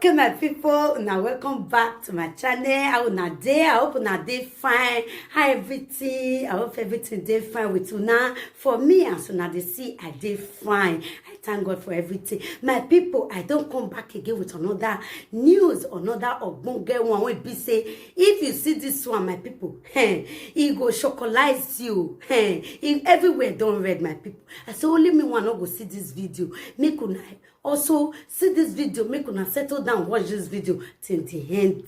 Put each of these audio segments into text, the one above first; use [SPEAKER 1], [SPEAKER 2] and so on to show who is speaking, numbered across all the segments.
[SPEAKER 1] Okay, my people, now welcome back to my channel. How una dey? I hope una dey fine. How everything? I hope everything dey fine with una. For me, as una dey see, I dey fine. I thank God for everything. My people, I don't come back again with another news, another ogbonge one. Wey be say, if you see this one, my people, it go chocolize you. If everywhere don't read, my people. I say only me one not go see this video. Make una also see this video, make una settle down, watch this video till the end.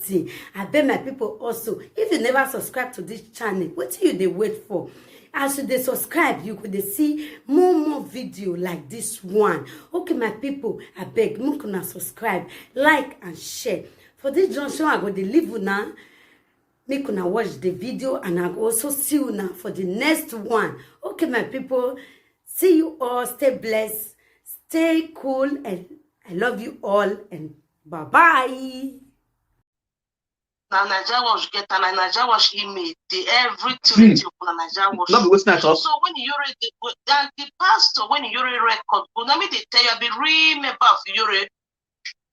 [SPEAKER 1] I beg my people also, if you never subscribe to this channel, what do you they wait for? As you they subscribe, you could see more video like this one. Okay, my people, I beg, make una subscribe, like and share. For this junction, I go to leave una, make una watch the video, and I go also see you now for the next one. Okay, my people, see you all, stay blessed. Stay cool, and I love you all, and bye-bye.
[SPEAKER 2] Now Naija wash get and Naija wash email the everything with you on Naija wash. So when you read the pastor, when you record, let me tell you, I be remember of you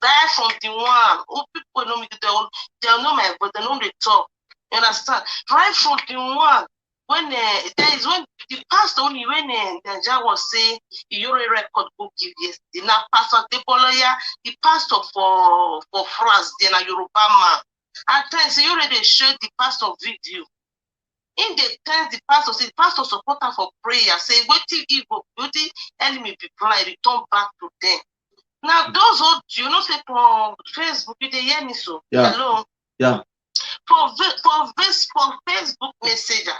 [SPEAKER 2] that from the one who people know me, they know my voice, they know the talk. You understand? Right from the one. When there is when the pastor only when Naija was saying your record book give yesterday. Now Pastor Deboloya, the pastor for France, then a Yoruba man. At times he already showed the pastor video. In the times the pastor said, pastor support her for prayer, say wait till evil beauty enemy people I return back to them. Now those old you know say from Facebook they hear me so. Yeah. Hello. Yeah. For Facebook messenger.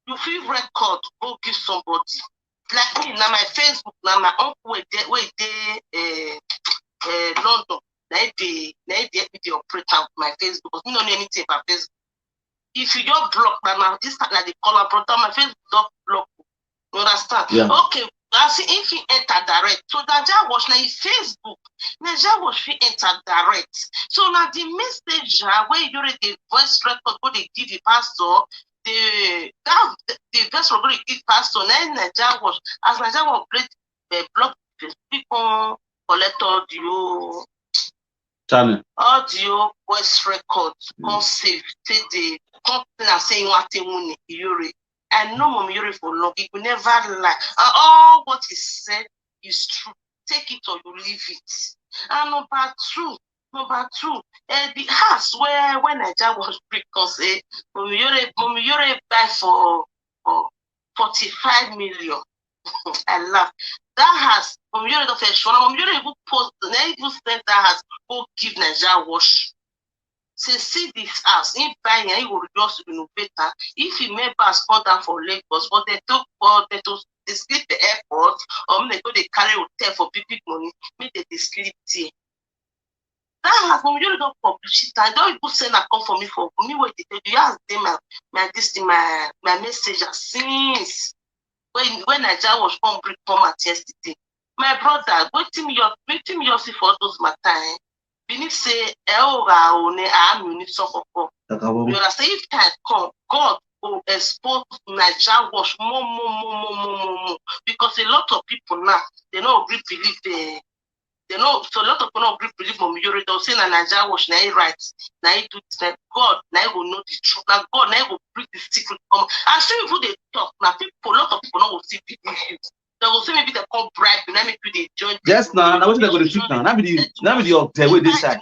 [SPEAKER 2] You feel record, go give somebody. Like me, now my Facebook, now my uncle where they London, they the operator of my Facebook, because we don't know anything about Facebook. If you just block now, this like the color brother, my Facebook don't block. You understand? Yeah. Okay. I see if you enter direct. So Naija wash now Facebook. Naija wash you enter direct. So now the message where you read the voice record, what they give the pastor. The best we're going to give pastor now Naija wash as Naija wash play block people collect audio voice record come save say the company saying what they want Yuri. I know Mom Yuri for long, he will never lie. And all what he said is true. Take it or you leave it. And number two, the house where when Naija was because Mom Yuri buy for 45 million. I laugh. That house, Mom Yuri the first one, Mom Yuri will post, then even send that house, go give Naija wash. Say, see this house, in buying, he will just renovate her. If he members call down for Lagos, but they took for they split the airport, or they go they carry hotel for big money, make they sleep there. That has when you don't publish it, I don't even send a call for me wait to tell you ask them my message since when Naija was come bring format yesterday. My brother, waiting me see for those matter. Beneath say I'm you suffer for. You understand? If time come, God will expose Naija wash more. Because a lot of people now they don't really believe they know so a lot of people don't really believe Mom Yuri. They'll say Naija wash now he writes, now he do this, God now he will know the truth. Now God now he will bring the secret come. I'm sure if they talk now, a lot of people now will see believe you. They will say maybe they come bribe you, now maybe they join.
[SPEAKER 3] Yes, now what they going to treat now? Now be the way this side.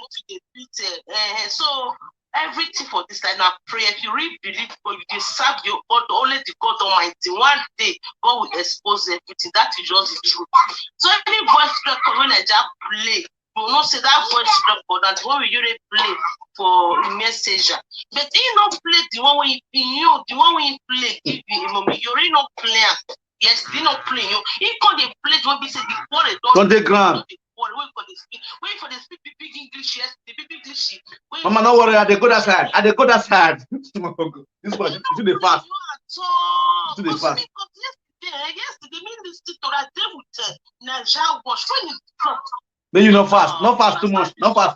[SPEAKER 2] So everything for this side now pray. If you really believe God, you can serve your God, only the God Almighty. One day God will expose everything. That is just the truth. So any voice record when Naija play, you will not say that voice record and the one we usually play for the messenger. But he not play the one when the one when you play, give you you already not play. Yes, they not playing you. He called the plate when we say the ball
[SPEAKER 3] don't the ground.
[SPEAKER 2] Wait for the speak big English, yes, the big English.
[SPEAKER 3] Mama, no worry, they go that side. They go that side. This one, do the fast. Do the fast.
[SPEAKER 2] Yesterday, minister to that they would tell Naija wash when you drop.
[SPEAKER 3] Then you not fast too much, No worry.
[SPEAKER 2] My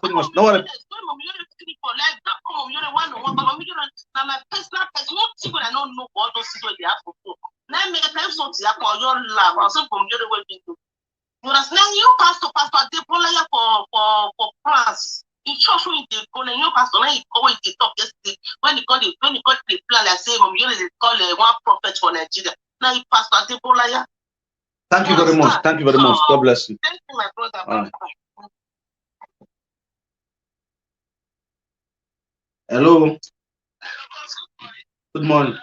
[SPEAKER 2] personal person, not people I don't know all those things they have for. Now me tell something about your love. I say from your way to. You understand? You pastor Deboloya for France. In church when they go, and your pastor when he always they talk yesterday when he got the plan like say you they call one prophet for Nigeria. Now he pastor Adebola.
[SPEAKER 3] Thank you very much. Thank you very much. God bless you.
[SPEAKER 2] Thank you, my brother.
[SPEAKER 3] Hello. Good morning.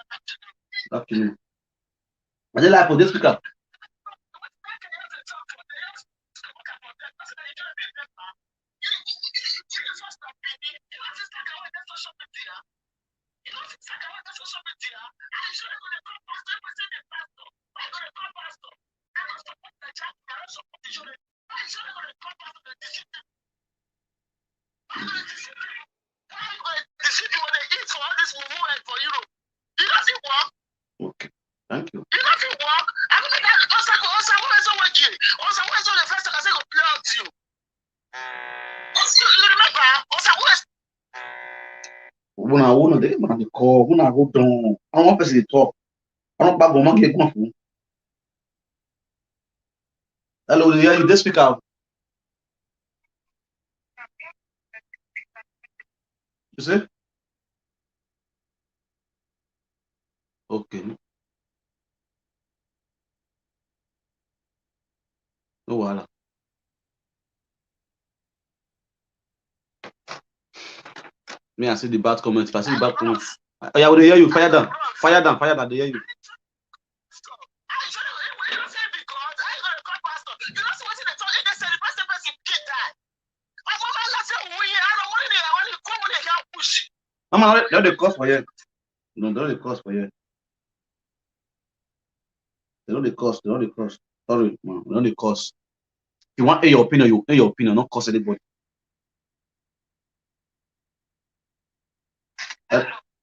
[SPEAKER 3] Good afternoon. I did like for this speaker. Okay, thank you. When I want to, when I call, when I go down, I want person to talk. I don't back on my get one. Hello, yeah, you just speak out. You see? Okay. No wahala. Me, I see the bad comments. If I see the bad comments, oh yeah, they hear you. Fire down. Fire down. Fire down. They hear you. Mama, they're the cost for you. No, they're the cost for you. They know the cost. They know the cost. Sorry, man. They know the cost. If you want your opinion, you your opinion, not cost anybody.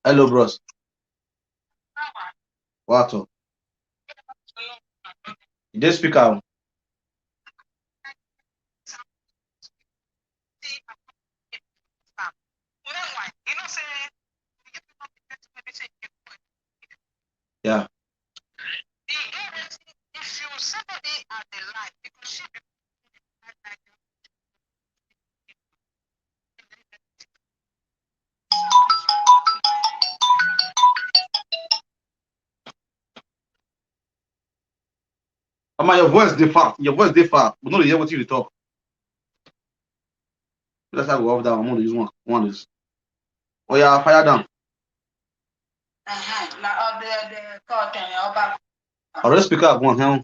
[SPEAKER 3] Hello, bros. What? You just speak out. Yeah. Mama, your voice differ. Your voice differ. We don't hear what you talk. Let's have go off down. I'm gonna use one is. Oh yeah, fire down. Already speak up one hell.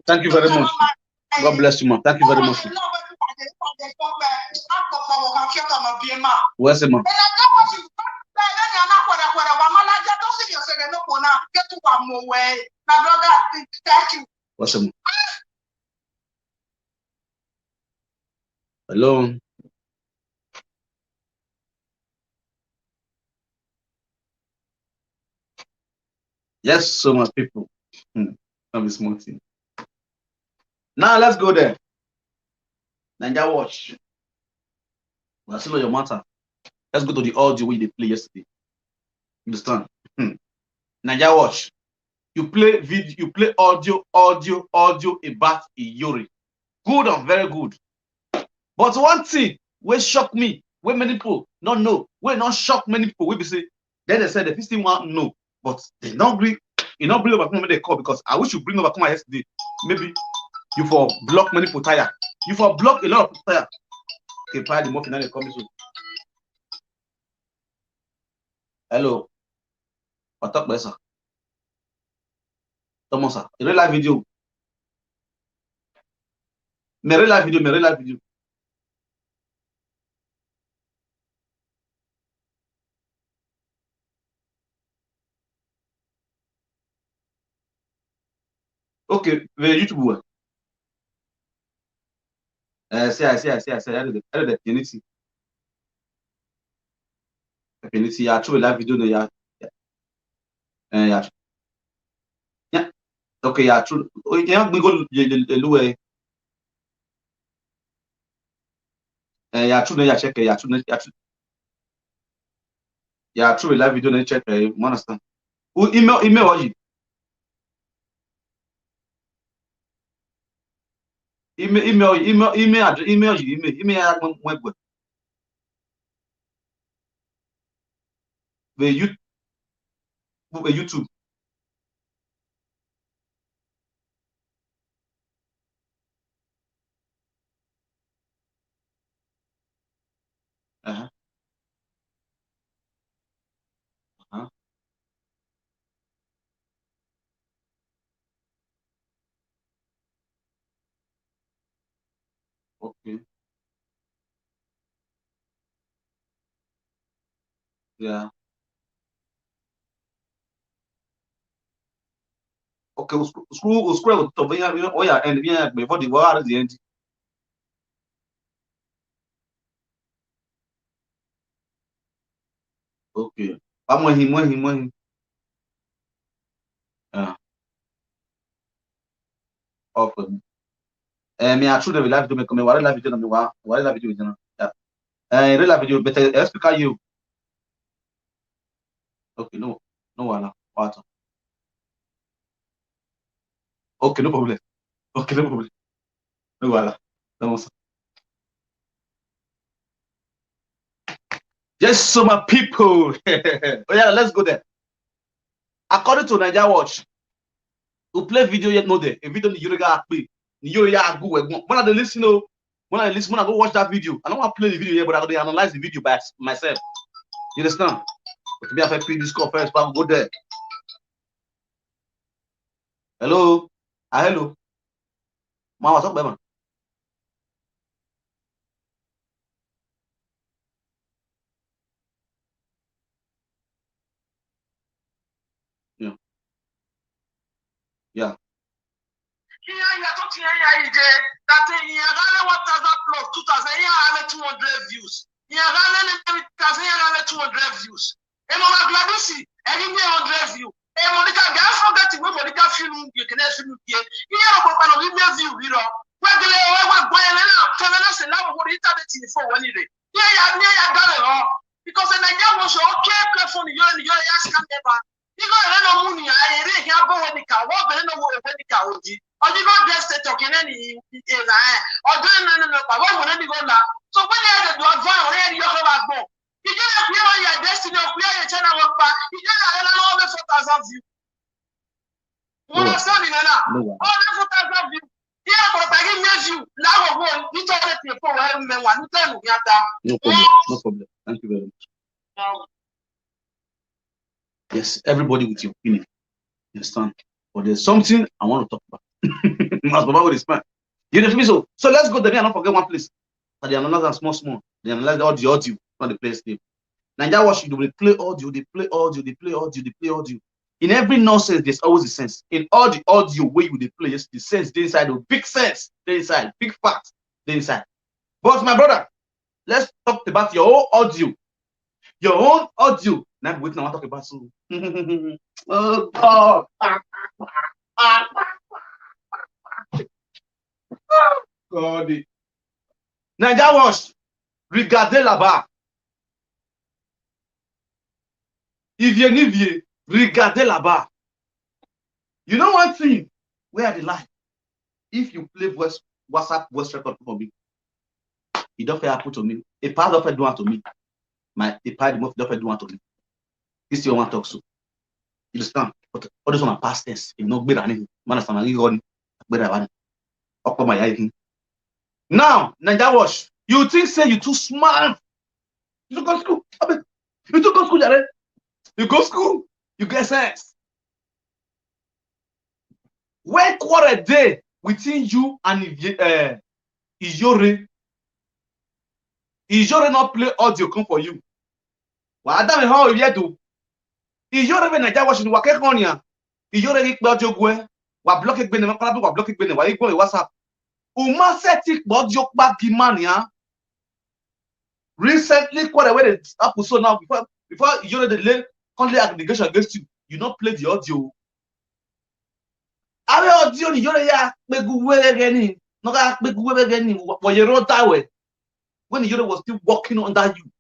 [SPEAKER 3] Thank you very much. God bless you, man. Thank you very much. Where's the man? What's the man? Hello. Yes, so much people. I'm smoking. Now let's go there. Naija watch. Well, still your matter. Let's go to the audio we they play yesterday. Understand? Naija watch. You play video, you play audio about Iyori. Good and very good. But one thing will shock me, where many people not know, will not shock many people. We be say, then they said the first thing want know, but they not bring, you not bring over come when they call because I wish you bring over come yesterday. Maybe you for block many people tire. You for block a lot of people tire. Okay, probably the more final they come soon. Hello. What up, sir? Thomas, sir. A real live video. Me real live video. Okay, the YouTube. I see. I the unity. Unity. Yeah, true live video. Yeah. Yeah. Yeah. Okay, yeah, true. Yeah, we go the yeah, true. Yeah, check. Yeah, true. Yeah, true. Live video. Check. You understand? Who email what you? Email address. Email web. The YouTube. Uh-huh. Uh-huh. Okay. Yeah. Okay. Scroll to be oh yeah, and yeah, before the war the end. Okay. Him. Yeah. Okay. Me I true the live video me come live video na me live video is na. Yeah. Live video better speak you. Okay, no wahala. What? Okay, no problem. Okay, no problem. No wahala. Vamos. Yes, so my people. Oh yeah, let's go there. According to Naija Watch, who play video yet no there. A video ni Yoruga play. Ni Yoruga go when I listen, when I go watch that video. I don't want to play the video here, but I go analyze the video by myself. You understand? But to me, I have to this call first, but I'll go there. Hello. Hello. Ma, what's up, man? Yeah.
[SPEAKER 2] Here you are talking that in Ghana 1,000 plus 2,000, here are 200 views. In Ghana 200 views. And on a Gladusi, and in 100 views. And Monica, guys, forget to Monica film, you can film here. Here are a view, you know. Regular, boy, and us and now what internet for 1 day. Yeah, yeah, done it all. Because the Nigeria was okay platform, you're asking never. You know, money, I really have a medical, what the hell of a medical. Or you don't just talking any or doing no, why would any go now? So when you have to advance or any other go, you just appear your destiny of where your channel work back, you just allow over 4,000 views. What I'm saying now, all 4,000 views. Here for tagging you, now one, you told it for one,
[SPEAKER 3] no problem. Thank you very much. Yes, everybody with your opinion. You understand? But there's something I want to talk about. As Baba with his man. You know so. So let's go there and not forget one place. So they analyze them small. They analyze all the audio, not the place name. Naija Watch, they play audio, they play audio, they play audio, they play audio. In every nonsense, there's always a sense. In all the audio where you they play, yes, the sense they inside, the big sense they inside, big fact they inside. But my brother, let's talk about your own audio. Your own audio. Now wait, now I talk about so. Oh God. God. Naija Watch, regardez là-bas. Ivier, regardez là-bas. You know one thing? Where are the lie? If you play WhatsApp voice record for me, it don't happen to me. A part of it do to me. The part of it don't to me. This is your one talk so. You understand? But all this one are past tense. You know, better than man, now, Naija Watch, you think say you too smart? You go school. You go school, Jared. You go school. You get sense. When quarter day within you and Ijore not play audio come for you. Well, I don't know how you do. Ijore when Naija Watch in wake konya. Ijore get audio go. Wa block it bene, wa block it bene. Wa go WhatsApp. Uma seti audio back mania. Recently, quite away the episode now before Ijore the late only allegation against you. You not play the audio. Awe audio ni Ijore ya meguwe geni. No ga meguwe geni. Wa you wrote that way. When Ijore was still working under you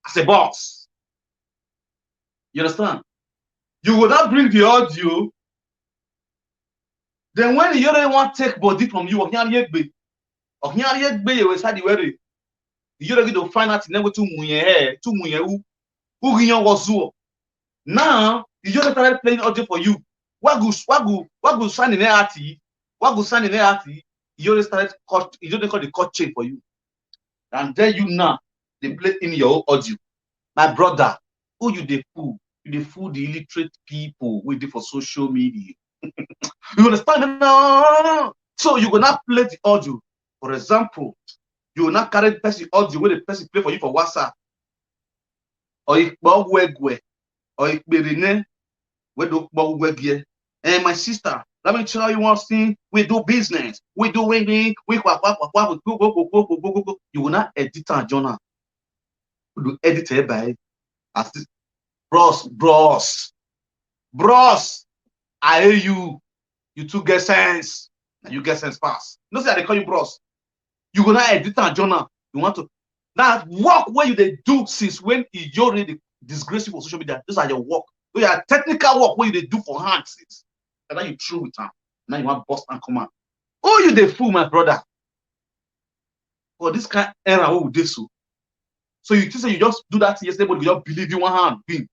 [SPEAKER 3] as a boss. You understand? You will not bring the audio. Then when Ijore want take body from you, you will start the way. Ijore get to find out never too munye who now Ijore started playing audio for you. What go sign in ART? What go sign in ART? Ijore started Ijore called the court chain for you. And then you now they play in your audio. My brother, who you the fool? You the fool the illiterate people we do for social media. You understand? No. So you will not play the audio. For example, you will not carry the person audio where the person play for you for WhatsApp. Or you or you and my sister, let me tell you one thing. We do business. We do winning. We go. You will not edit a journal. You will edit it by as this. Bros. I hear you. You two get sense. And you get sense fast. No say they call you bros. You gonna edit a journal. You want to now work where you they do since when you already disgrace you for social media. Those are your work. Those are technical work where you they do for hands. And then you through with them. Now you want boss and command. Oh, you the fool, my brother. For this kind of error, what would they so? So you think you just do that yesterday, everybody will just believe you one hand beam.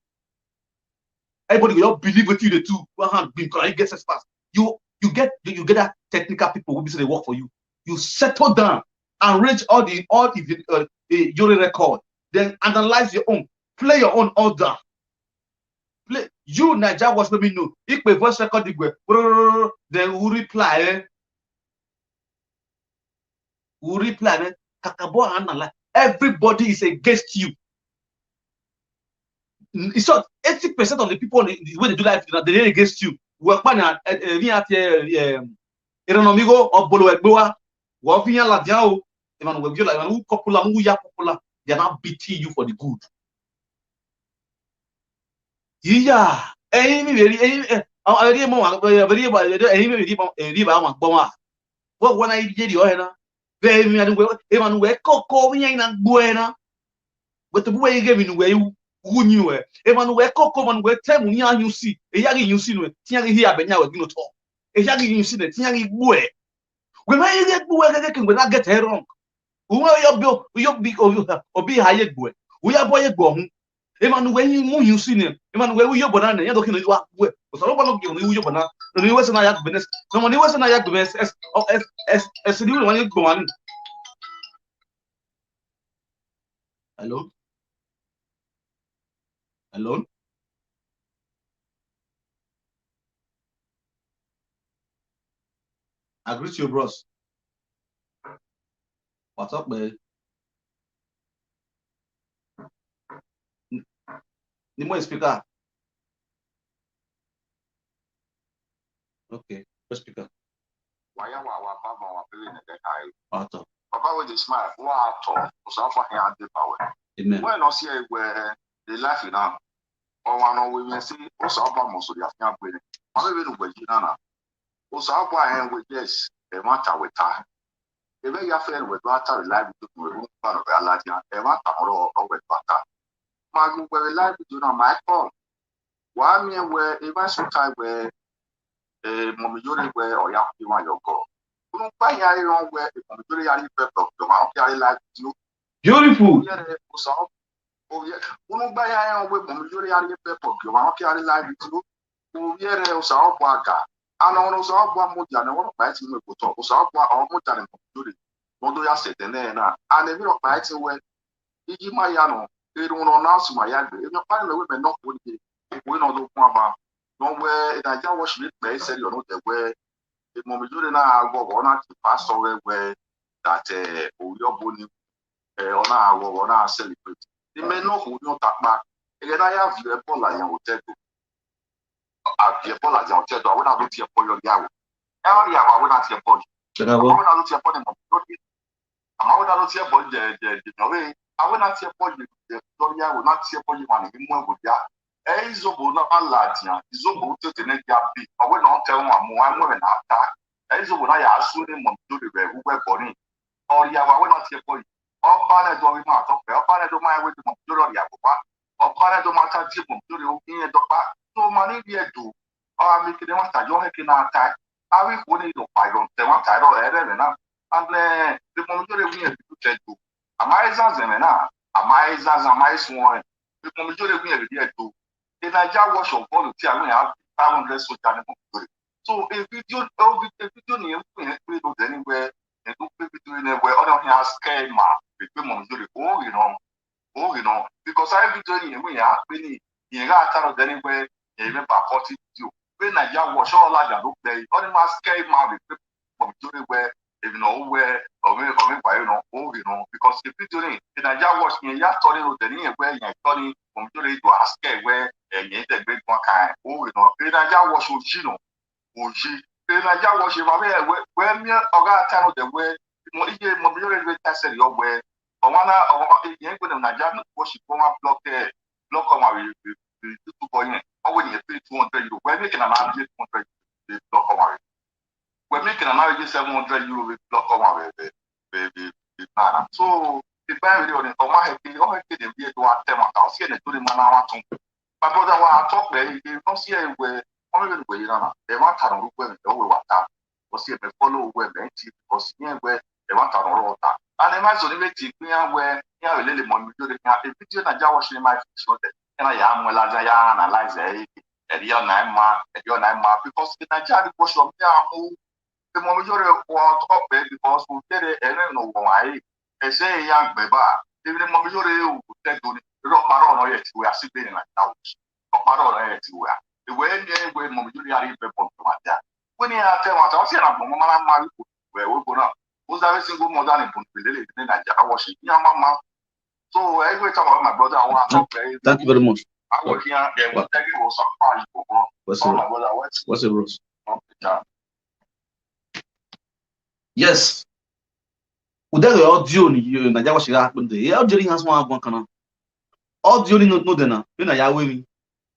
[SPEAKER 3] Everybody will just believe what you the two one hand beam because you get sense fast. You get that technical people who be say they work for you. You settle down and arrange all the your record, then analyze your own, play your own order. Play you Naija Watch let me know. If my voice record then who reply? Who reply? Kakabo analyze. Everybody is against you. It's not 80% of the people when they do life, they're against you. we pana vi ati eronomigo obolo egbewa wo fi yan la dian o e man we viola man who popular who ya popular they are not beating you for the good. Yeah, mi veri averi mo averi ba mi ba ma gbo ma wo wona ije di o he na ve mi adu we e man we koko mi yan na gbo e na but bu we ge mi nu we wunyi we e man we koko man we temu ni anyu si e ya gi yusi no ti ya gi hi abenya we gino to e ya gi yusi ne ti ya gi gbo e we ma ye gbo we ge kin we na get it wrong we yo bi obi ha ye gbo e we ya boy gbo hu e man we mu yusi ne e man we yo bona ne ya do kin wa we so ro ba no gi no yo bona no ni we se na ya gbo ne no mo ni we se na ya gbo es ni we wan gbo wan. Hello. Hello. I greet you, bros. What's up, man? Need more speaker. Okay, first speaker.
[SPEAKER 4] Why am I feeling the high?
[SPEAKER 3] Auto.
[SPEAKER 4] Papa with the smile, what talk? So far, I had the power.
[SPEAKER 3] Amen.
[SPEAKER 4] When I see where they laugh now, or one of women see, also about most of the young women. I'm even with you now. Also, I am with this, a matter with time. The way you feel with water, reliable to the room, one of the Latin, a matter or with water. My group were reliable to my phone. One year where even sometime where Momijori where or Yaki want your go. You don't buy your own where if Momijori are in pepper, the Mount Yari like you.
[SPEAKER 3] Beautiful.
[SPEAKER 4] Oh, yeah. You don't buy your own where Momijori are in pepper, the Mount Yari like you. Oh, yeah, Osao Baga. And on Osao Bamuja, and one of my team will go to Osao Bamuja and Momijori. Mondo said the name, and the middle of my team where Iji Mayano, they don't announce my yard. If you find the women not good, we don't know about. Nowhere in Naija was made by said you know the way the Momijori now go on to pass away where that your bony on our celebrate. They may know who not that back. Again, I have your Ebola and hotel. At the Ebola and hotel, I would have looked here for your yaw. Every hour, I would not hear for you. I would not look here for them. I would not look here for the way. I would not hear for you. The Gloria will not hear for you and him with ya. Ezobo na aladia izobo tete ne dia bi owe no tell wa mo anwe na ata ezobo na ya asu ni mo do be we boni ori awa we na tie boy oba na do we ma to pe oba na do ma we mo do ori awa oba na do ma ta ti mo do ri yin do pa so ma ni bi edu o ami kide ma ta jo he kina ata awi ko ni do pa ron te ma ta ro ere na and the mo do ri yin bi te do amaiza zemena amaiza so the mo do ri yin bi edu. The Naija wash of volunteer we have 500 soldiers. So a video name we do anywhere and do video anywhere other than has scare ma between Momijori you know because I video we have many in got anywhere even by 40 video when Naija wash all that do play other than scare ma between Momijori where if you know where or you know because the video in Naija wash in ya story the where you story Momijori to ask where and yet the great one kind. Oh, you know, Naija was Ojino. Oji. Naija was where me or time of the way Momijori tested your way. Or one or young with Naija worship block on our 2 point. Or when you pay 200 euro, we're making an average 200 block on our. We're making an average 700 euro with block on our baby. So, the buy video on my head, you all get the video to our time. I'll see the 2 man. My brother, when I talk there, you don't see where only the way you know. They want to know where they will that. Was here follow where they because here where they want to know that. And they might only make it where you have a little more video. The video that I was in my face, and I am well as I analyze a real 9 months, because the Nigeria was from the majority was up there because we did it and no why. They say young baby, even the majority who take to rock maroon or we are sitting like that. Maroon everywhere. The way where Momijori are in people to my dad. When you are telling what I was saying, I'm married where we go now. Who's every single mother in Punpilele in Nigeria? I was in Yamama. So every time my brother, I want to talk.
[SPEAKER 3] Thank you very much.
[SPEAKER 4] What's
[SPEAKER 3] the rules? Yes. Udere audio ni na jawa shiga happen de. Ya audio ni has one agwan kana. Audio ni no de na. Be na ya we mi.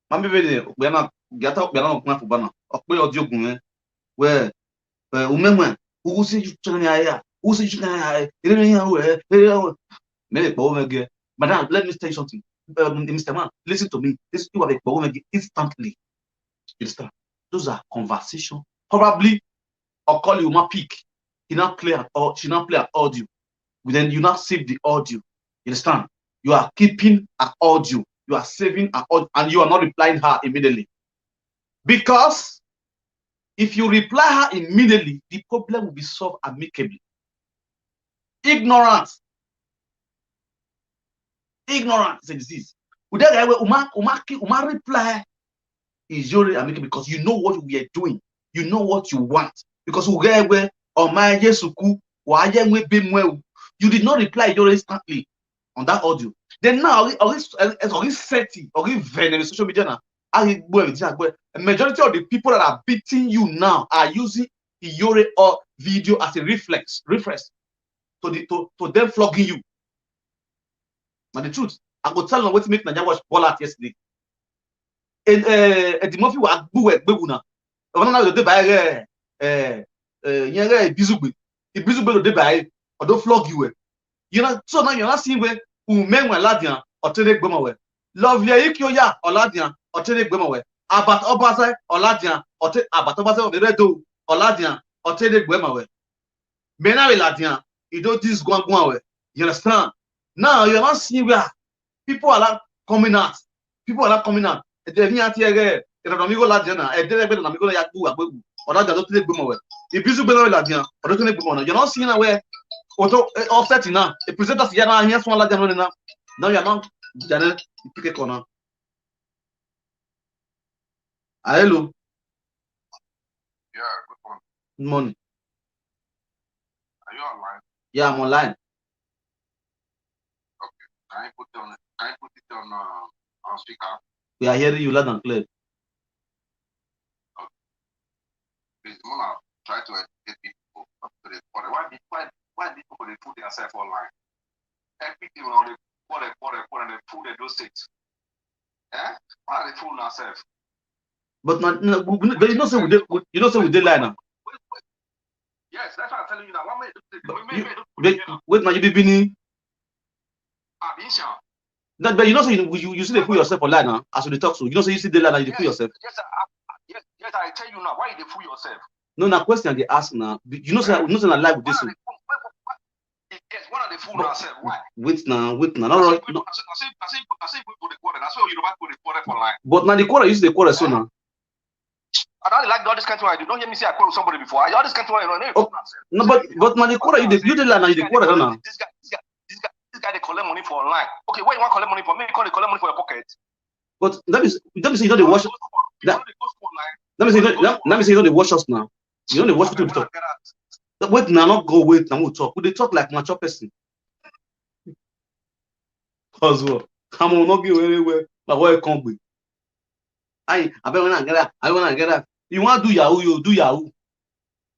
[SPEAKER 3] Ma be de we na gata okpe na okun afuba na. Okpe audio gun we umenmwam. Who say you trying ya? Who say you trying ya? Me po mege. Madam, let me tell you something. Mr. Man, listen to me. This you have a power instantly. You understand? Those are conversations. Probably I'll call you my peak. He not play at all, she not play at audio. Then you not save the audio. You understand? You are keeping an audio, you are saving an audio, and you are not replying her immediately. Because if you reply her immediately, the problem will be solved amicably. Ignorance is a disease. Uma reply is your amicable because you know what we are doing, you know what you want. Because you did not reply your instantly on that audio. Then now, social media now. A majority of the people that are beating you now are using Iyore or video as a reflex to them flogging you. But the truth, I go tell them what to make Naija watch ball out yesterday. And the movie was Beguna. Now they buy Bizugbe. The Bizugbe they buy or don't flog you. You know, so now you're not seeing where umenmwam ladian or Terek Bemawe. Lovely Ikioya or Ladian or Terek Bemawe. Abat Obasa or Ladian or Abat Obasa of the Redo or Ladian or Terek Bemawe. Menawe Ladian, you don't this Guanguawe. You understand? Now you're not seeing where people are not coming out. People are not coming out. They're not here. They're not going to Ladiana. They're not going to Yaku or not to take Bemawe. If you do Ladian or don't take Bemawe, you're not seeing where offsetting now. The presenters here now, here's one Ladian now. Now you're not Janet, pick a corner. Hello.
[SPEAKER 4] Yeah, good morning.
[SPEAKER 3] Good morning.
[SPEAKER 4] Are you online?
[SPEAKER 3] Yeah, I'm online.
[SPEAKER 4] Okay. Can you put it on speaker?
[SPEAKER 3] We are hearing you loud and clear.
[SPEAKER 4] Okay. Please, I'm gonna try to educate people up to the point. Why people they put themselves online? Everything on the what they put they do it. Eh? Why are they fooling themselves?
[SPEAKER 3] But you know, so we did lie now.
[SPEAKER 4] Wait. Yes, that's what I'm telling you now.
[SPEAKER 3] Wait, now you be being.
[SPEAKER 4] Inshot.
[SPEAKER 3] But you know, so you see they put yourself online now. As you talk, so you know, so you see the lie now, you put yourself.
[SPEAKER 4] Yes, I tell you now. Why you fool yourself?
[SPEAKER 3] No, now question they ask now. You know, so not live with this.
[SPEAKER 4] Yes, what are they fooling themselves? Why?
[SPEAKER 3] Wait now. Not right. No.
[SPEAKER 4] I say go the quarter. That's why you don't go the quarter for line.
[SPEAKER 3] But now the quarter is the quarter, so now.
[SPEAKER 4] I don't like all this kind of thing. You don't hear me say I call somebody before. I all this kind of thing.
[SPEAKER 3] No, but now the quarter, you the line now, you the quarter now.
[SPEAKER 4] This guy they collect money for online. Okay, what you want to collect money for? Me collect money for your pocket.
[SPEAKER 3] But let me say you know the wash. Let me say you know the wash us now. You know the wash people talk. Wait now, not go wait now. We talk. They talk like mature person. Cause what? Come on, not go anywhere. But where come we? I wanna get that. You want to do Yahoo, you do Yahoo.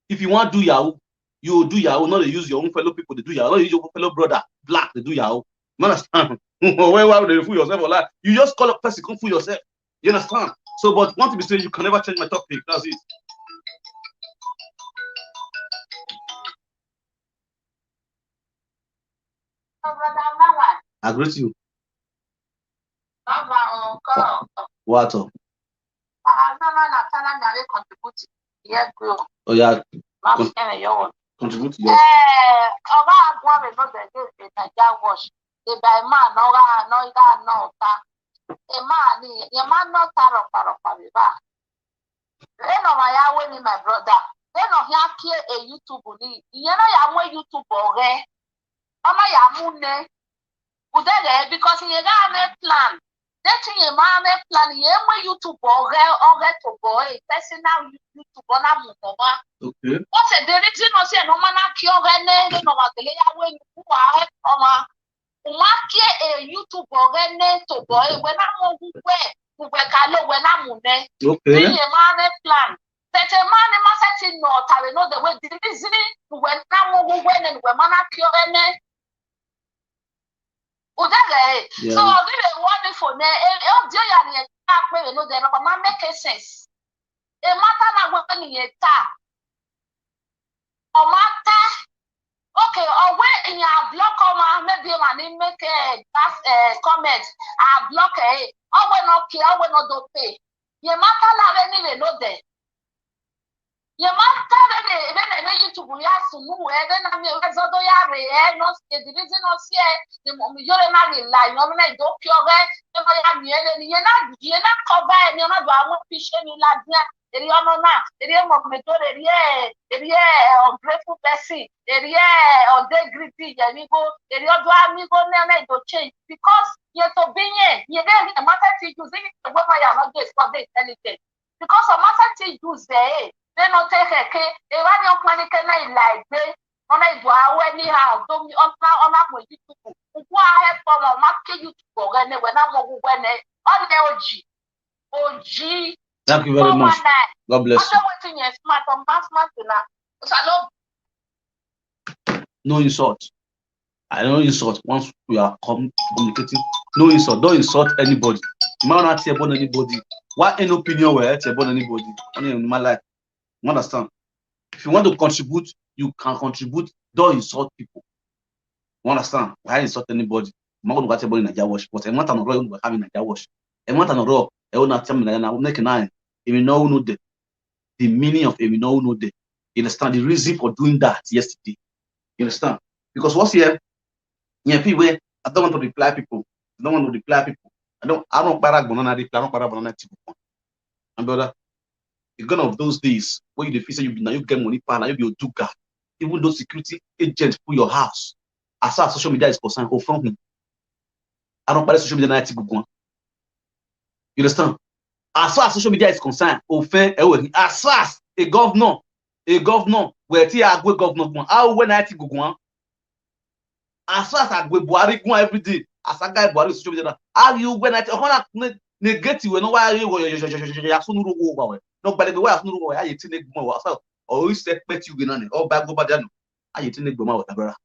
[SPEAKER 3] If you want to do Yahoo, you do Yahoo. Not to use your own fellow people to do Yahoo. Not use your fellow brother black to do Yahoo. You understand? Why would you fool yourself or lie? You just call a person, come fool yourself. You understand? So, but one thing be saying, you can never change my topic. That's it. I greet you. What? Oh yeah. Contribute. Yeah.
[SPEAKER 2] My brother. Then no here a YouTube ni. You know ya YouTube ore. Ama ya mune. Udele because you got a plan. That thing a man plan ye YouTube ore to go a personal YouTube on a move.
[SPEAKER 3] Okay.
[SPEAKER 2] What's a direction or say no man a cure no magale when you are Umaki a YouTube already to boy when I'm we kalo when I'm mune.
[SPEAKER 3] Okay.
[SPEAKER 2] Plan. That a man must say no, I know the way the reason when I'm when and when man are
[SPEAKER 3] yeah.
[SPEAKER 2] So I really want for ne you know the man make sense. A matter na when you o matter okay, or when in your block maybe man make a comment, I block it. I will not care, I will not pay. You matter la any know there. You matter when YouTube ya sumu then I mean rezodo ya re no the reason no see the you're not lie no na do pure the ya mi you na cover you na do awon fish ni ladia eri ono na eri mo metode eri ungrateful person eri greedy amigo eri odo amigo na do change because you to be you dey matter to use it when you are not just for the intelligent because of matter to use there they not take a cake when you plan it like this on I do anyhow don't me on my YouTube who I have for my market YouTube when I'm when on OG.
[SPEAKER 3] Thank you very much. God bless you. No insult. I don't insult once we are communicating. No insult. Don't insult anybody. You might not say about anybody. What any opinion we have about anybody in my life. You understand? If you want to contribute, you can contribute. Don't insult people. You understand? Why insult anybody? I'm not going to watch about naija wash, but I'm not going to have naija wash. I'm not going to I will not tell me that I'm making nine. If you know the meaning of if you know the you understand the reason for doing that yesterday. You understand? Because what's here? Yeah, people, I don't want to reply people. I don't want to reply people. I don't para banana reply, I don't para banana tipo. And brother, it's gone of those days when you feel now you get money now you be a duga. Even though security agents put your house, as far as social media is concerned, or from him. I don't para social media na tipo. You understand? As far as social media is concerned, as far as a governor, where I go governor, how when I go as far as I go Buhari go every day, as a guy Buhari social media, how you when I negative, no why you no, but the way I know why you think more or expect you going or back over there. I think brother.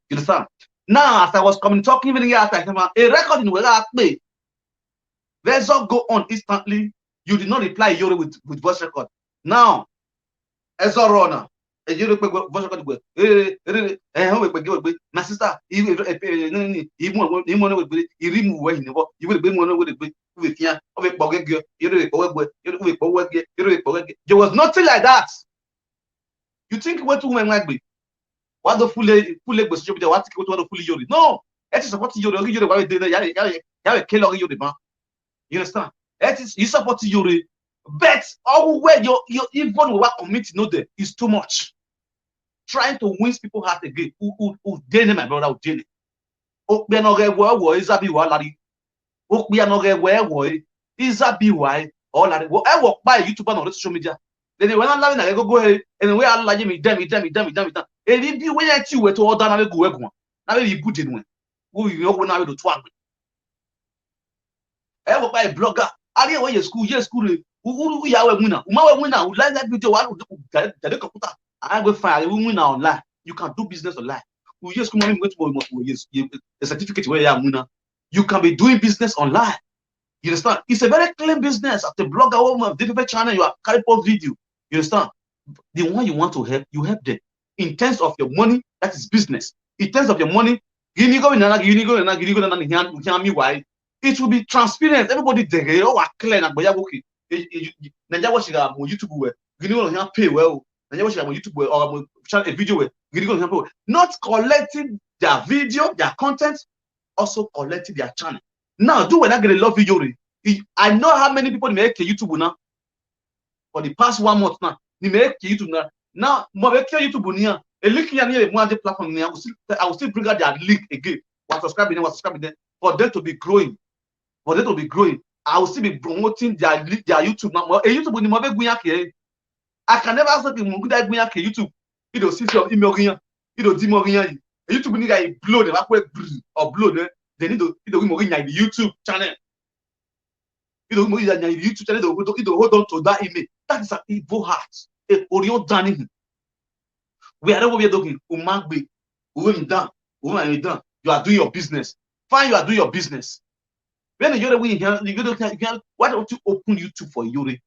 [SPEAKER 3] You understand? Now, as I was talking even here, a record in where I play. Let's all go on instantly. You did not reply Yuri with voice record. Now, as a runner, a Yuri voice record. My sister, he remove where he never, you will be one with here. There was nothing like that. You think what women like me? What the full leg was what the fully Yuri? No, it is supporting Yuri. You have a killer Yuri, man. You understand? That is you support Yuri, but all where your even what committee no there is too much. Trying to win people's heart again. Who dene my brother who dene. Okbe no rewo izabi wa lari. Okbe no rewo izabi wa all lari. Wo e work by YouTuber on social media. Then when I'm living I go ahead and we are like me dem. E bi we ya ti we to order na go egu. Na be good in when. Who you know when I do twag. I work by a blogger. I didn't want school. Who you are winner? Winner. Who like that video? I will find a winner online. You can do business online. Who just come on a certificate where you are winner. You can be doing business online. You understand? It's a very clean business. At the blogger woman, different channel, you are carrying for video. You understand? The one you want to help, you help them. In terms of your money, that is business. In terms of your money, you go why. It will be transparent. Everybody there, oh, clear. Okay. Naija watch YouTube where you don't pay well. Naija watch YouTube where or a video where you don't not collecting their video, their content, also collecting their channel. Now, do when I get a love video. I know how many people make YouTube now. For the past 1 month now, they make YouTube now. Now, make YouTube now. A link here near one platform. I will still bring out their link again. Subscribing for them to be growing. For them to be growing, I will still be promoting their YouTube now. A YouTube I can never say YouTube. You don't see your email here. You don't demo here. YouTube nigga blow them or blow them. They need to the YouTube channel. The YouTube channel, they hold on to that image. That is an evil heart. A Orion Danny. We are we are doing. Umagbe, done. You are doing your business. Fine, you are doing your business. When you're way here, why don't you open YouTube for Yuri?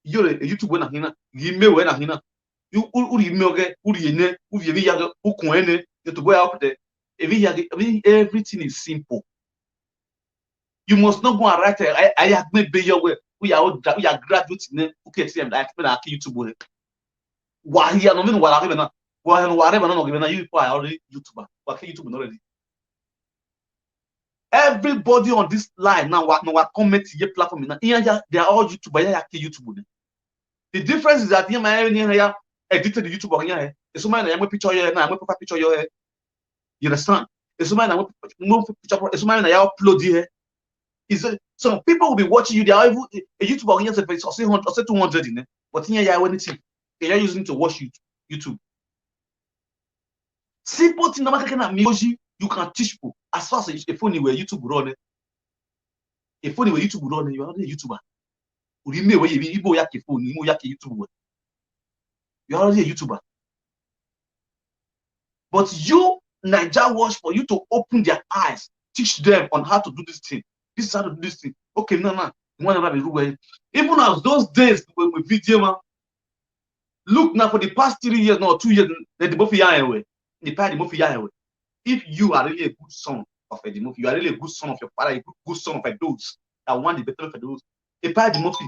[SPEAKER 3] Yuri, YouTube when I email when I you email get, to go out there. Everything is simple. You must not go and write. I have made be your way. We are graduates in UKTM. I explain our YouTube. Why here? No mean what I even know. Whatever, no given you are already YouTuber. What YouTube already? Everybody on this line now, what comment here platform now? They are all YouTuber. YouTube. The difference is that here, my here edited the YouTube here. It's somebody that picture here now. I'm profile picture here. You understand? It's somebody that picture. It's somebody that upload here. So people will be watching you. They are even a YouTuber here say 100 or say 200 in it, but here you are anything. They are using to watch YouTube. Simple thing you can teach people as far as a phone where YouTube run. A phone where YouTube run, you are already a YouTuber. You are already a YouTuber. But you, Naija watch for you to open their eyes, teach them on how to do this thing. This is how to do this thing. Okay, no. Even as those days when we video, man, look now for the past 3 years, no 2 years, the both away. If you are really a good son of a Demofi, you are really a good son of your father, a good son of a those that want the better for those. A part Demofi.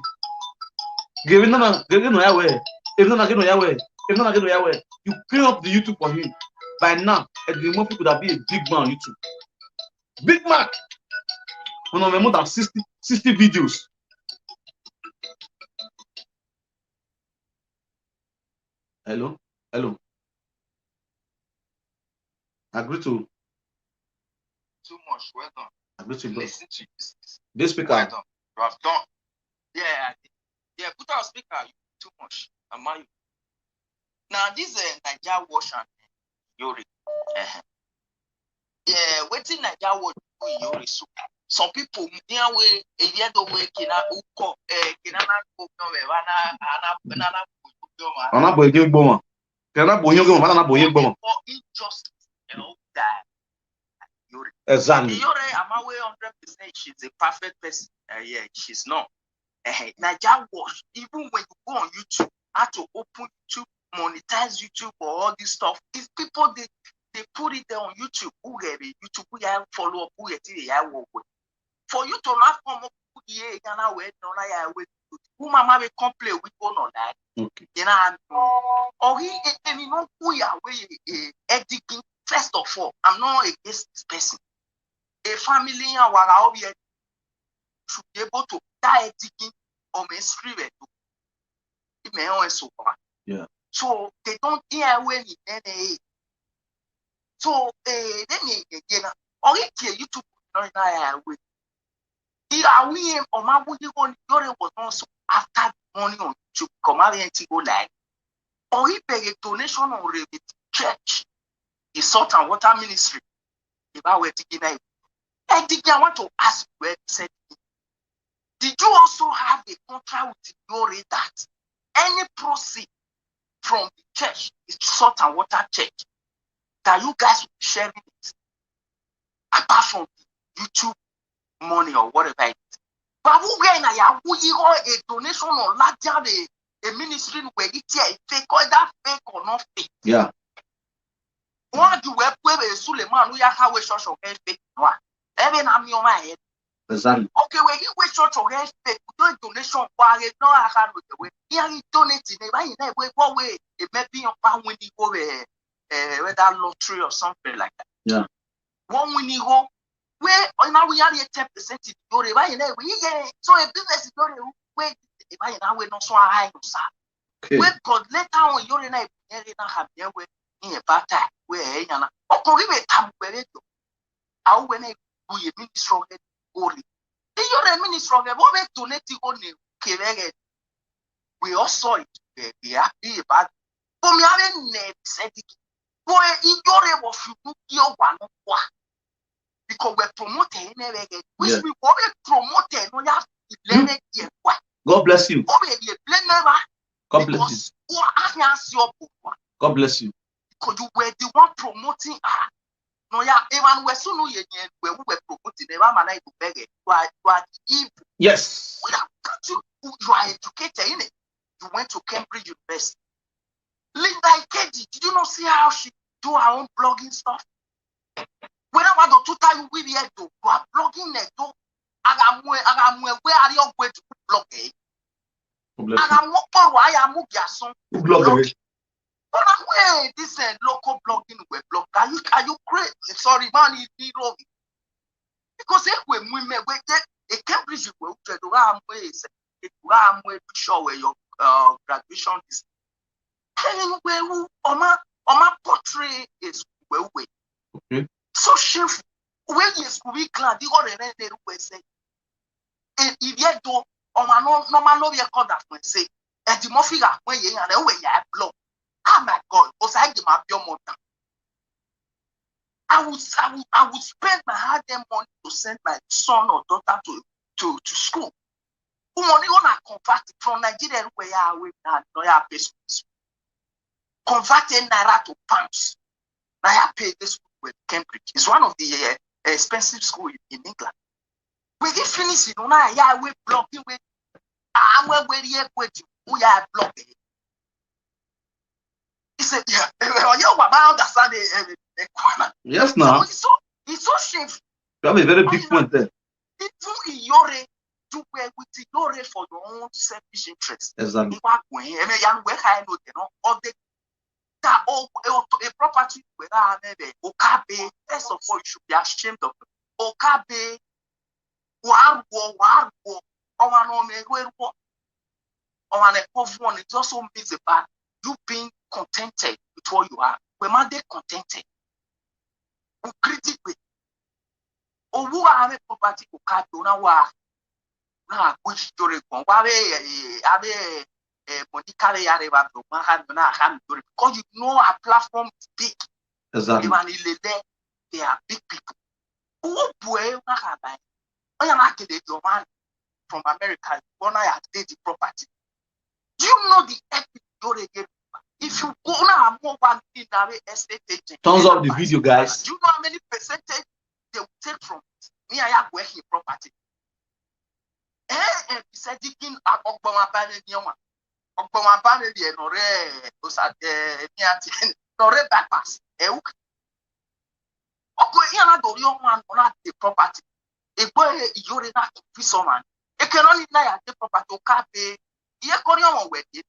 [SPEAKER 3] Give no away. If not get no away. If not get no away. You clean up the YouTube for him. By now, a Demofi could have been a big man on YouTube. Big man. More than 60 videos. Hello. Agree to.
[SPEAKER 4] Too much. Well done.
[SPEAKER 3] Agree to.
[SPEAKER 4] Listen to
[SPEAKER 3] this speaker.
[SPEAKER 4] Well done. You have done. Yeah. Put our speaker. Too much. Now this Naija wash and Yuri. Yeah, waiting Naija wash Yuri so. Some people near way a year the way kina uko kina na go no we
[SPEAKER 3] ana boye gboma kana boye gboma ana boye gboma
[SPEAKER 4] for injustice that Yuri
[SPEAKER 3] exactly
[SPEAKER 4] Yuri am away 100% she's a perfect person yeah she's not Naija wash even when you go on YouTube how to open YouTube monetize YouTube or all this stuff if people they put it there on YouTube who get YouTube who ya follow up who get it ya work with for you to not come up here Ghana way no na ya way who mama will complain with one on that
[SPEAKER 3] okay
[SPEAKER 4] you know or he any no who ya way editing first of all I'm not against this person a family and wara obi should be able to die editing or mainstream it may also
[SPEAKER 3] yeah
[SPEAKER 4] so they don't hear when it so then again or it YouTube no na ya way we or my would was also after the money on to come out and go like or he pay a donation on the church, the salt and water ministry. If I were to give I want to ask you where said did you also have a contract with Yuri that any proceed from the church, the salt and water church, that you guys will be sharing it apart from YouTube money or whatever it is. But who when I a donation or larger a ministry where it's a fake or that fake or not fake.
[SPEAKER 3] Yeah.
[SPEAKER 4] What do we put a Suleiman we are how we church or fake one? Even I'm your my head.
[SPEAKER 3] Exactly.
[SPEAKER 4] Okay, when you wish church or fake, do a donation while it's not a hard with the way. Here you donate in a way, it may be your pound when you go whether lottery or something like that.
[SPEAKER 3] Yeah.
[SPEAKER 4] One when you go. Where now we are 10% in your so a business is not wait if I now we not so high no sir. Wait, but later on you're in a have there way in a bad time where yana or give it time where it how when I do a ministry of holy. You're a ministry of what donate only we all saw it we happy about for me I said it boy in your of you your one
[SPEAKER 2] because we're promoting which we already promoted. No, you
[SPEAKER 3] God bless you.
[SPEAKER 2] God bless you.
[SPEAKER 3] God bless you.
[SPEAKER 2] Because you were the one promoting her. No, yeah, even we soon we were promoting the man I beg it. You are evil.
[SPEAKER 3] Yes.
[SPEAKER 2] We have got you. You are educated in it. You went to Cambridge University. Linda Ikedi, did you not see how she do her own blogging stuff? Whenever the two times we here do, you are blogging it. Where are you going to blog it? Blogging. But this local blogging we blog. Are you crazy? Sorry, man, it's need wrong. Because if we a Cambridge will show where your graduation is. Oma portrait is well.
[SPEAKER 3] Okay.
[SPEAKER 2] So shameful. When you school glad, you got a say. If you do, normal love your conduct when say, and the more figure when you are away, you have blow. Oh my God, because I give up your mother. I would spend my hard-earned money to send my son or daughter to school. Who money gonna convert from Nigeria where you are with that lawyer pay school. Converting naira to pounds. Now I pay this school with Cambridge. It's one of the expensive schools in England. When you finish it, now we block you with. I'm where you with you. We are blocking. He said, "Yeah, you understand the corner."
[SPEAKER 3] Yes, now.
[SPEAKER 2] So it's so shameful.
[SPEAKER 3] You have a very big point there.
[SPEAKER 2] Even in your do well with your for your own selfish interest.
[SPEAKER 3] Exactly.
[SPEAKER 2] A property where Okabe, first of all, you should be ashamed of it. Okabe, it also means about you being contented with what you are. When man they contented, who critically, or who are property Okabe, now which story go? Because you know our platform is big.
[SPEAKER 3] Exactly.
[SPEAKER 2] They are big people. Oh boy, I am actually your man from America. When I did the property, do you know the epic? If you go now, more one in estate agent.
[SPEAKER 3] Thumbs up the video, guys.
[SPEAKER 2] Do you know how many percentage they will take from it? Me, I have working property. And he said, "Digging up Obama Banner." Obama Banner, no bypass. The property. A boy, you're not fisherman. A can only lie the property to cafe. You're going on with it.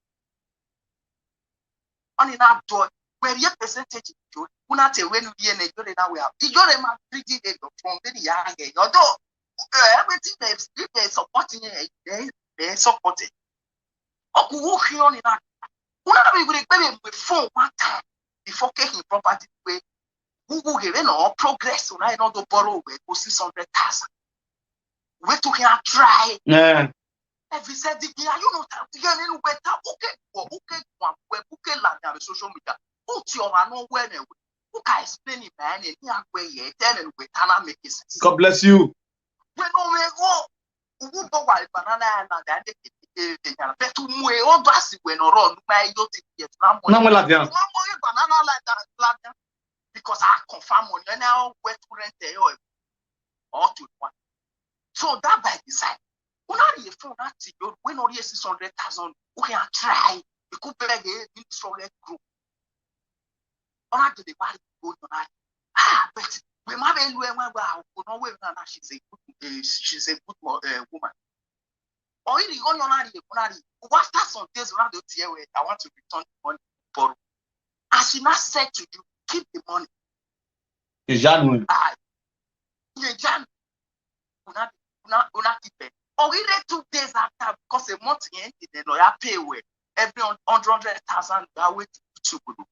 [SPEAKER 2] Only that door where your percentage to not when you are a good now. You're a man pretty from very young. Although everything they're supporting it, they're supporting. Walking on in that. We will pay with phone one time before taking property way. Who give no progress when I not to borrow with 600,000. We took him try.
[SPEAKER 3] Yeah.
[SPEAKER 2] Every said, you know, better. Okay, land on social media. Put your man nowhere. Who can explain it, man? And here where you tell and we cannot make sense.
[SPEAKER 3] God bless you.
[SPEAKER 2] When we go, who go while banana and but to move all that's when or run my yacht yet. Now, banana like that. Because I confirm on you now where to rent the oil or to one. So that by design, when I hear phone that you when only 600,000, we can try. You could beg a solid group. Or I did the body go tonight. But we might be well, she's a good woman. Or if you go on after some days around the year, I want to return the money for. As she not said to you, keep the money.
[SPEAKER 3] January.
[SPEAKER 2] January. Una keep it. Or even 2 days after, because a month ended, the lawyer pay away. Every 100,000 they are waiting to do.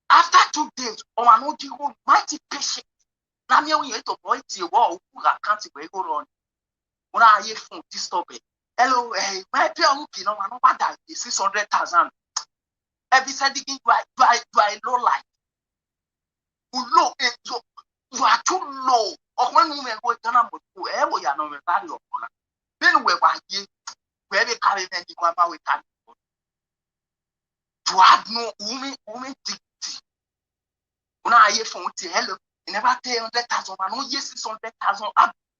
[SPEAKER 2] After 2 days, or an old mighty patient. Now me when you to boy to wall who can't wait go on. When I hear phone disturb it. Hello, my pay looking on no matter 600,000. Every said do I low life. You are too low.
[SPEAKER 4] mama we can to have no woman dignity. When I hear from hello, you never pay 100,000, but no yes 600,000.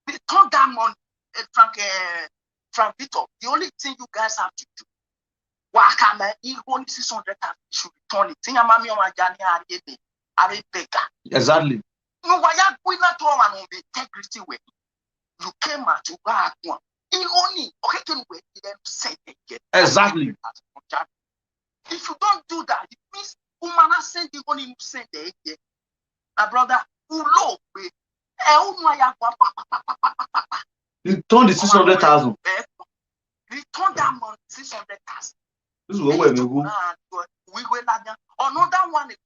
[SPEAKER 4] They turn that money, Frank Victor. The only thing you guys have to do, wakame, he only 600,000 should return it. Think mami on my journey are beggar.
[SPEAKER 3] Exactly.
[SPEAKER 4] No, why are we not on integrity way? You came out to back one. He only okay to wait them say again.
[SPEAKER 3] Exactly.
[SPEAKER 4] If you don't do that, it means woman send the only send the again. My brother, who low way.
[SPEAKER 3] Return the 600,000.
[SPEAKER 4] Return that money 600,000.
[SPEAKER 3] This is what we go.
[SPEAKER 4] Another one is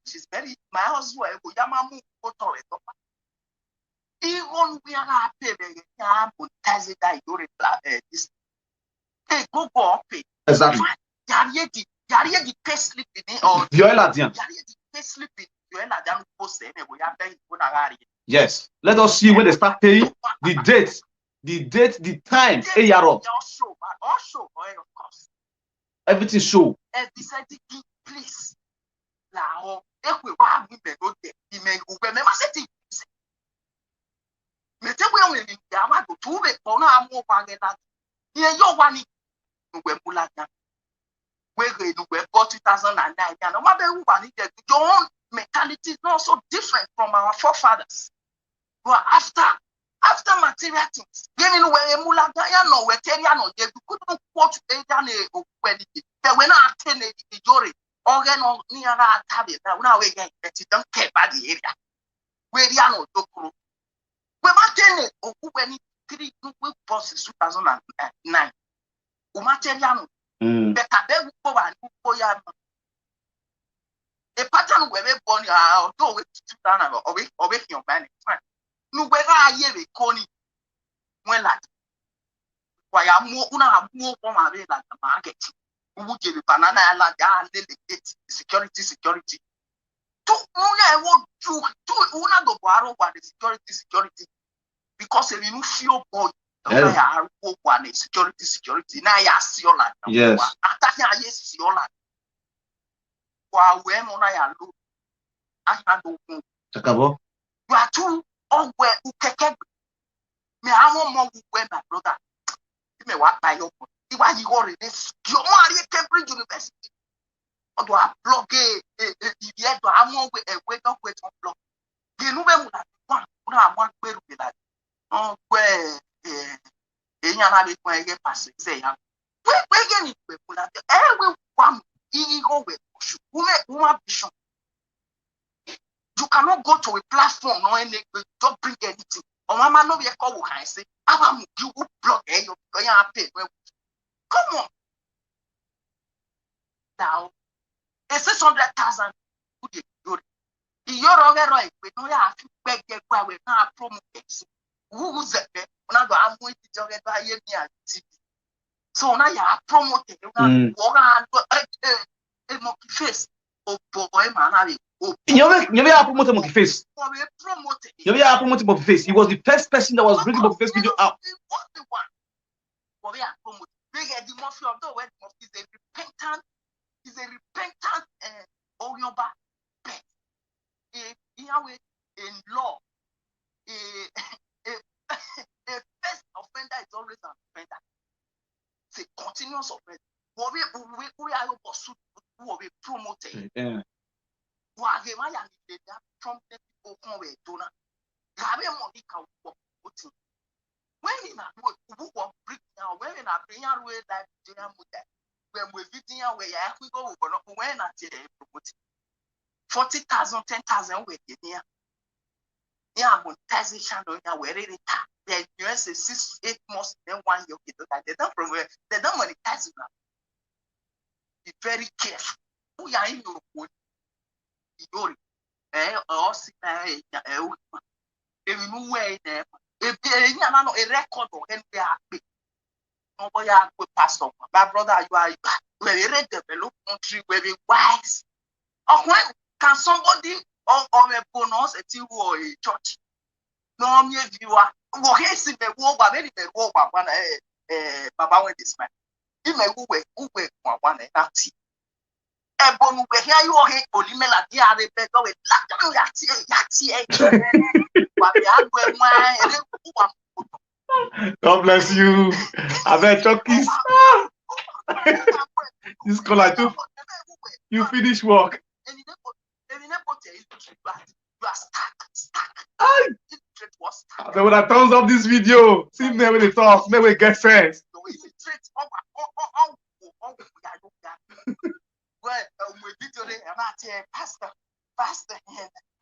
[SPEAKER 4] she's very my husband. Even we are not paying this. Hey, go pay.
[SPEAKER 3] Exactly.
[SPEAKER 4] Yari pay sleeping or pay sleeping.
[SPEAKER 3] Yes. Let us see when they start paying the date, the time.
[SPEAKER 4] Also, of course.
[SPEAKER 3] Everything show.
[SPEAKER 4] Please. Your own mentality is not so different from our forefathers. But after material things, giving away a mulagaya no weteriano, you couldn't quote a when they were not attended the jury, organ or near our tablet. Now we get that you don't care about the area. Where you know, Dokuro. We attended or when it 3 bosses 2009. Umateriano. Better a pattern where we born although with 2000 or with your man. No, where are you, Connie? When like, why am more from a like the market? Who would give banana and security? To want to una do borrow what the security because if you feel boy. Security. Now, yes, your land.
[SPEAKER 3] Yes.
[SPEAKER 4] Yes, your land. While when I look, I can't do. You are too on where you can. Me, I want more where my brother. You may walk by your phone. If I go in this, your money Cambridge University. Or do I blog a I'm more with a wake up with on blog. You know, one way to be like, oh, where. Enyana be kwa ege pass say ya we get ni we pull out every one ego we push woman vision. You cannot go to a platform no and don't bring anything or mama no be call can say aba you block you pay come on now a 600,000 who dey do you're right we no ya fi beg get kwa we na promote who's that? I'm going to join by TV. So now you are promoting. Monkey face. Oh boy, man,
[SPEAKER 3] you are promoting monkey face. You are promoting monkey face. He was the first person that was bringing monkey face video out.
[SPEAKER 4] He was the one. We are promoting. Big the mafia of the word is a repentant. Is a repentant Orioba pet. In law. A first offender is always an offender. It's a continuous offender. We are pursued. We promoted.
[SPEAKER 3] Yeah.
[SPEAKER 4] From the people come with donor. When in a book of brick now, when in a prayer way like Junior Muda, when we're visiting away, we go over when I say 40,000, 10,000 with here. Yeah, monetization on your way. The US is 6-8 months, then 1 year. They don't monetize now. Be very careful. Who are in your phone? Or if you know where there, if you are a record or NPR, nobody will pass on. My brother, you are very developed country, very wise. Or when can somebody on a bonus a TV or a church? No, me you are. Go here, see me walk, but very walk, but Baba went this man. ime uwe kwa wana nati ebonu we here you he olimela di are be go we la yati wa be agwe nwa ere wa.
[SPEAKER 3] God bless you. I bet Chucky's. This color too. You finish work.
[SPEAKER 4] You are stuck.
[SPEAKER 3] So when I thumbs up this video, see me when they talk, me when get sense.
[SPEAKER 4] Pastor,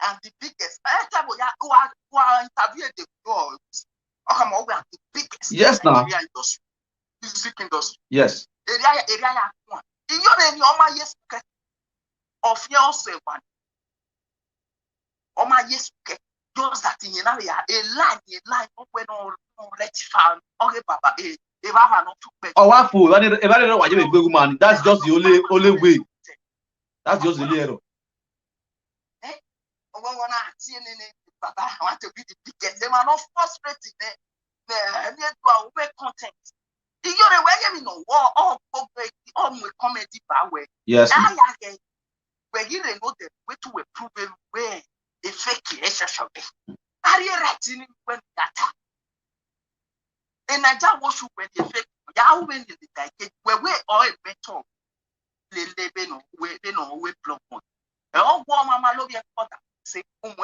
[SPEAKER 4] and the biggest. Who are interviewed the biggest.
[SPEAKER 3] Yes, now.
[SPEAKER 4] Music industry.
[SPEAKER 3] Yes.
[SPEAKER 4] Area. In your yes, of yourself, one. Yes, those that in an area, a line, when all rectify, okay, Papa,
[SPEAKER 3] oh, what fool? If I don't know why you're a big man, that's just the only way. That's just the little.
[SPEAKER 4] I want to be the biggest. They are not frustrated. They need to make content. You're a way, you know, all comedy power.
[SPEAKER 3] Yes.
[SPEAKER 4] Where you know the way to approve it, where a fake essential. Are you writing when that? And I just want to when the fake Yahoo when the decade where we all better. They know we block one. All Mama love your father. Say, and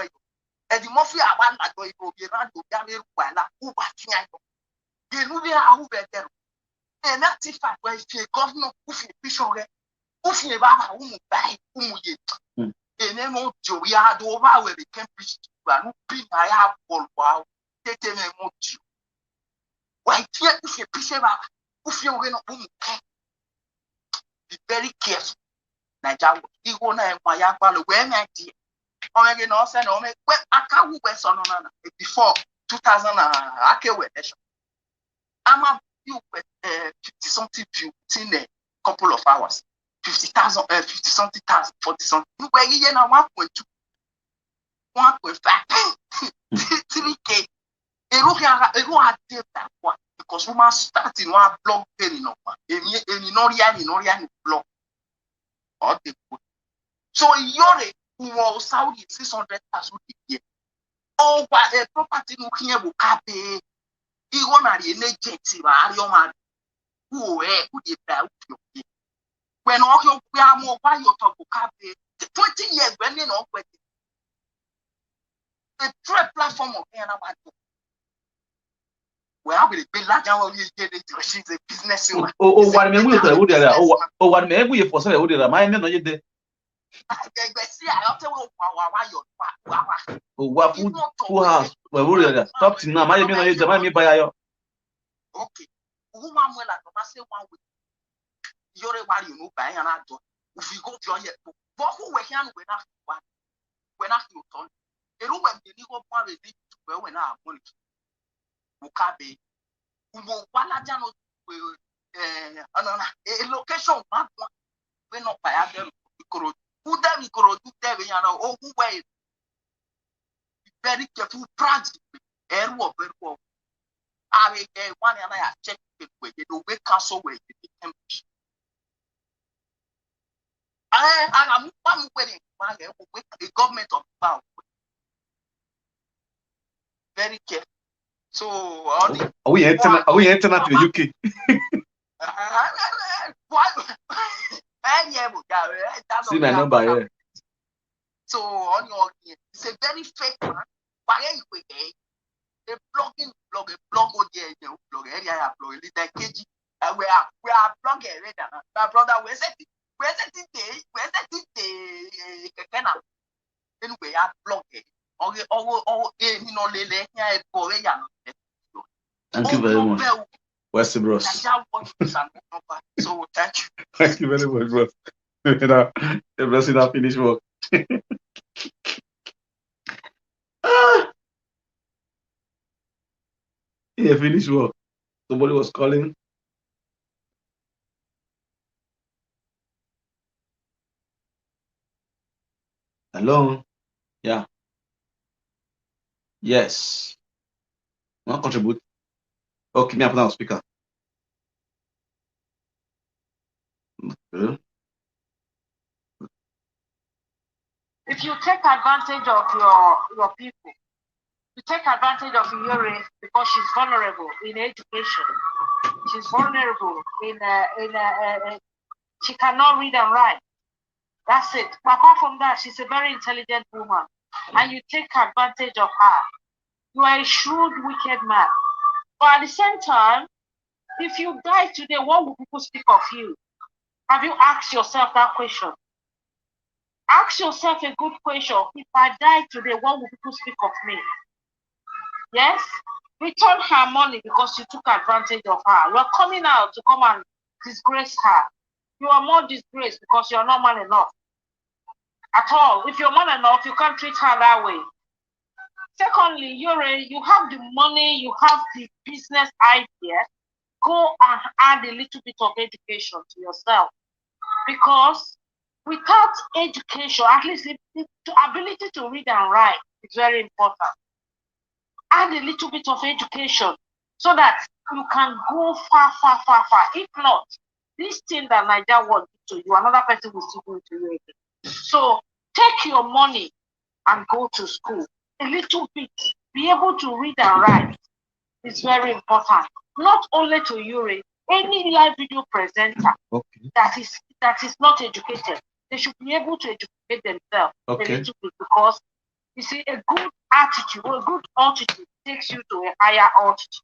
[SPEAKER 4] the mafia one like go be around to Yamil Walla, who watching. You know, we are over there. And that's if I was a governor who bishop, who Baba who buy who you. And then more Joe, we are over where they can preach to and who I have all wow. They tell me more Jew. Why, if you piece of who feel when be very careful. Naija, you go now and my follow where my dear. Already no say no me. Well, I can't wait so no before 2000 I can't wait. I'm a view with 50 something view in a couple of hours. 50,000, 50 something thousand, 40 something. Where you know 1.2, 1.5, 3K. Because we must start in one blog very no in blog. So you're a Saudi 600,000 a year. Oh, what a property looking at Bukape. You want to an agency, who you buy when all your we are more by your talk Bukape 20 years when you know the trade platform of Yanamatu. Well, I will be like our she's a business.
[SPEAKER 3] Oh, what me we tell you there. Oh, what me we for say we there. My name no you there. Oh, what food house? Well, we there. Stop to now. My name no you there. My me buy yo.
[SPEAKER 4] Okay. Who man well like I say 1 week. You're a you know buy and I do. If you go to your but who we can when after one when after you turn. A room when the legal one ready to well when I money. Mukabe, Walajano, a location, we're not by them. Who them do them, you know, who way very careful, practice, and work very well. I mean, one and I check the way they do, we castle way, I am one wedding, the government of power. Very careful. So,
[SPEAKER 3] are we entering to the UK? See my number here.
[SPEAKER 4] So, on your it's a very fake one. Why are you a blogging blog, blog area, blog, little KG. We are blogging. My brother, where's it? Then we are blogging.
[SPEAKER 3] Thank you very much. Where's the bros?
[SPEAKER 4] So thank you.
[SPEAKER 3] Thank you very much, bros. The blessing that finish work. Yeah, finish work. Somebody was calling. Hello? Yeah. Yes. Want to contribute? Okay, me put on speaker. Okay.
[SPEAKER 2] If you take advantage of your people, you take advantage of Yuri because she's vulnerable in education. She's vulnerable in she cannot read and write. That's it. But apart from that, she's a very intelligent woman, and you take advantage of her. You are a shrewd, wicked man. But at the same time, if you die today, what will people speak of you? Have you asked yourself that question? Ask yourself a good question. If I die today, what will people speak of me? Yes? Return her money because you took advantage of her. You're coming out to come and disgrace her. You are more disgraced because you're not man enough. At all. If you're man enough, you can't treat her that way. Secondly, you have the money, you have the business idea. Go and add a little bit of education to yourself. Because without education, at least the ability to read and write is very important. Add a little bit of education so that you can go far, far, far, far. If not, this thing that Naija will do to you, another person will still do it to you again. So take your money and go to school. A little bit. Be able to read and write is very important. Not only to Yuri, any live video presenter that is not educated, they should be able to educate themselves a little bit, because you see, a good attitude or a good altitude takes you to a higher altitude.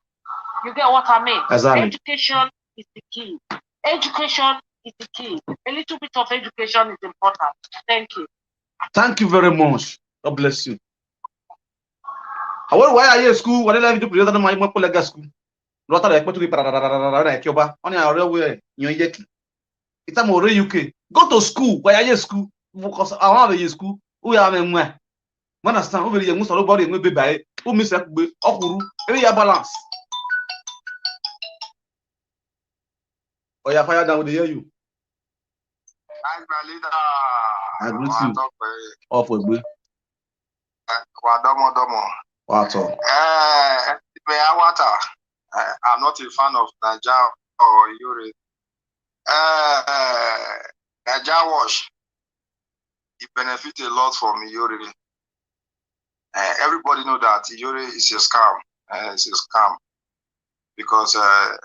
[SPEAKER 2] You get what I mean?
[SPEAKER 3] Exactly.
[SPEAKER 2] Education is the key. Education is the key. A little bit of education is important. Thank you.
[SPEAKER 3] Thank you very much. God bless you. Why are you at school? What did I do? You don't know my school. Not that I put to be Cuba. Only a railway. It's a more UK. Go to school. Why are you at school? Because I have a school. We are in where. Understand? Who will most of the body will be by who miss a balance. Oh, yeah, fire down with you. I greet you. Off with me.
[SPEAKER 4] I'm not a fan of Naija or Yuri. Naija Wash, it benefits a lot from Yuri. Everybody know that Yuri is a scam. It's a scam because I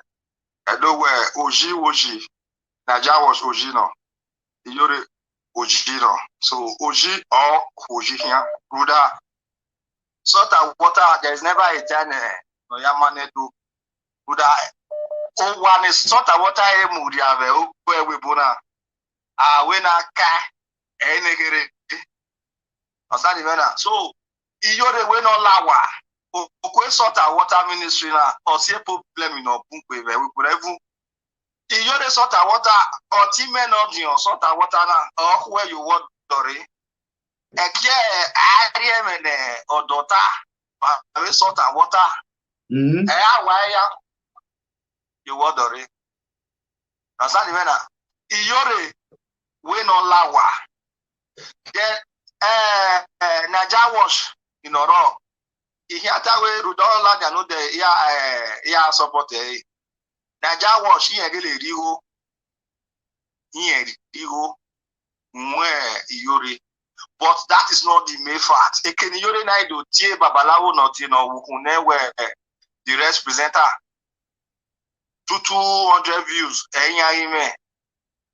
[SPEAKER 4] know where Oji, Naija Wash Oji no, Yuri Oji no. So Oji or Oji here, brother. Sort of water. There is never a time no yamane do. Brother, oh one is sort of water. Moody ave where we bona. When I can, any so. Iyore we no lawa. Okwe sort of water ministry na or see problem in Opunkwe we could even Iyore sort of water or team men of the sort of water na or where you want Dori. Eke Ariam or daughter, but we sort of water. Why you want Dori? Asani mena Iyore we no lawa. Then Naija Wash. In Oro, if you have to do all that, no, the support. Naija Wash here really Yuri, but that is not the main fact. E can Yuri na do tie babalawo not wukune where the rest presenter to 200 views.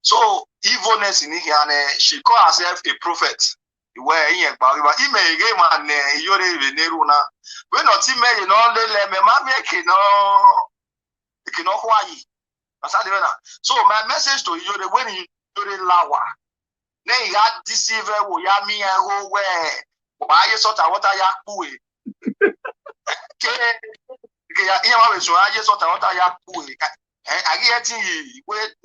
[SPEAKER 4] So evilness in here, she call herself a prophet. Where in about email game and Yore Veneruna. We're not email all the mammy so my message to you when you do the lawa. Then you had deceiver Yami and who where why you sort of what I have so I just sort of what I have I get you with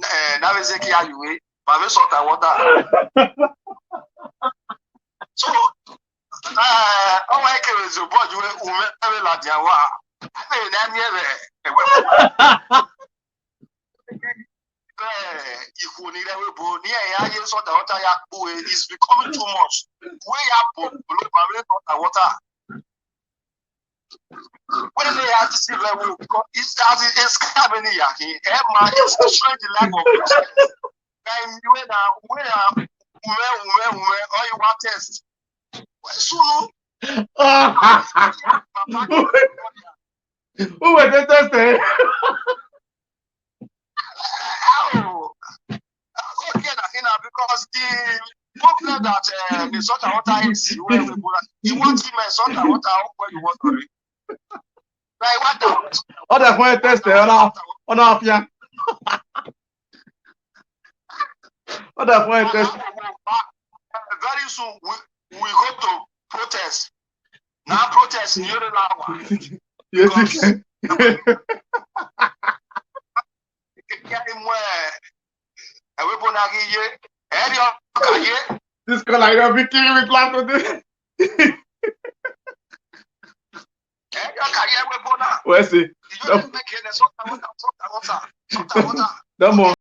[SPEAKER 4] Navizeki you but we sort of what so, oh, I can support you. If we need a board, yeah, sort of water is becoming too much. We have water. When they have to see level, it's as it's coming here. It's a strange level. All you want test. So
[SPEAKER 3] who were they testing?
[SPEAKER 4] Because the problem that the sort of water is where we go, you want him a sort of water where you want to read. Like what the?
[SPEAKER 3] Oh, that's why I tested. Oh, no, yeah. Oh, that's why I tested.
[SPEAKER 4] Very soon we go to protest. Now protest in Yoruba.
[SPEAKER 3] Yes, this girl, I don't be killing me plan to this. Where's it? No more.